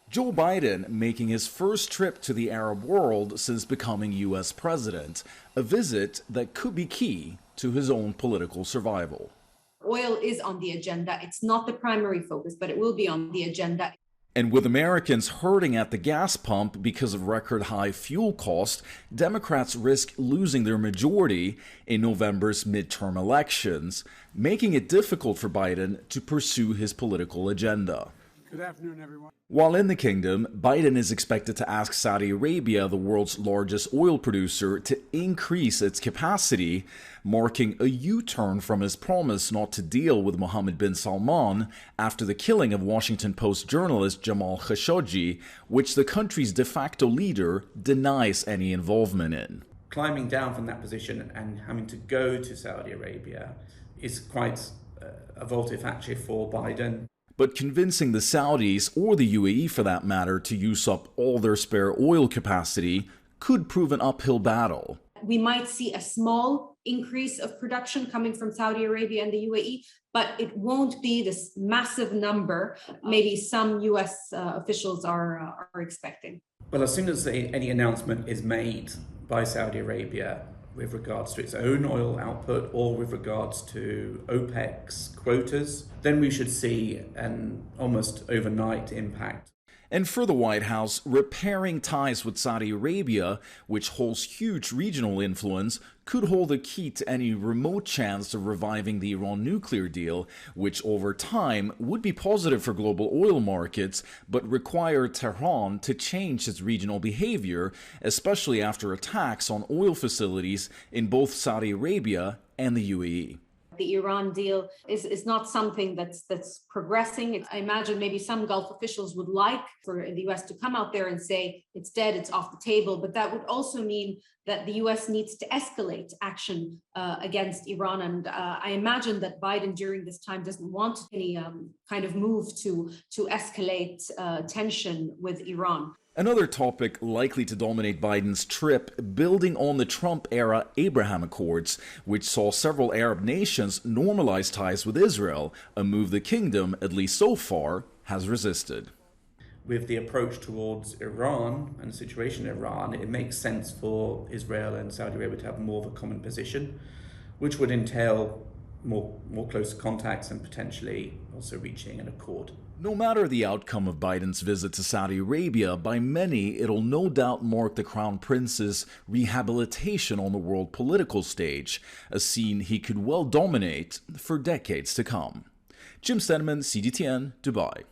Joe Biden making his first trip to the Arab world since becoming U.S. president, a visit that could be key to his own political survival. Oil is on the agenda. It's not the primary focus, but it will be on the agenda. And with Americans hurting at the gas pump because of record high fuel costs, Democrats risk losing their majority in November's midterm elections, making it difficult for Biden to pursue his political agenda. Good afternoon, everyone. While in the kingdom, Biden is expected to ask Saudi Arabia, the world's largest oil producer, to increase its capacity, marking a U-turn from his promise not to deal with Mohammed bin Salman after the killing of Washington Post journalist Jamal Khashoggi, which the country's de facto leader denies any involvement in. Climbing down from that position and having to go to Saudi Arabia is quite a volte face for Biden. But convincing the Saudis, or the UAE for that matter, to use up all their spare oil capacity could prove an uphill battle. We might see a small increase of production coming from Saudi Arabia and the UAE, but it won't be this massive number maybe some US officials are expecting. Well, as soon as any announcement is made by Saudi Arabia with regards to its own oil output or with regards to OPEC's quotas, then we should see an almost overnight impact. And for the White House, repairing ties with Saudi Arabia, which holds huge regional influence, could hold the key to any remote chance of reviving the Iran nuclear deal, which over time would be positive for global oil markets, but require Tehran to change its regional behavior, especially after attacks on oil facilities in both Saudi Arabia and the UAE. The Iran deal is not something that's progressing. I imagine maybe some Gulf officials would like for the US to come out there and say it's dead, it's off the table, but that would also mean that the US needs to escalate action against Iran. And I imagine that Biden during this time doesn't want any kind of move to escalate tension with Iran. Another topic likely to dominate Biden's trip, building on the Trump-era Abraham Accords, which saw several Arab nations normalize ties with Israel, a move the kingdom, at least so far, has resisted. With the approach towards Iran and the situation in Iran, it makes sense for Israel and Saudi Arabia to have more of a common position, which would entail more close contacts and potentially also reaching an accord. No matter the outcome of Biden's visit to Saudi Arabia, by many it'll no doubt mark the Crown Prince's rehabilitation on the world political stage, a scene he could well dominate for decades to come. Jim Stedman, CGTN, Dubai.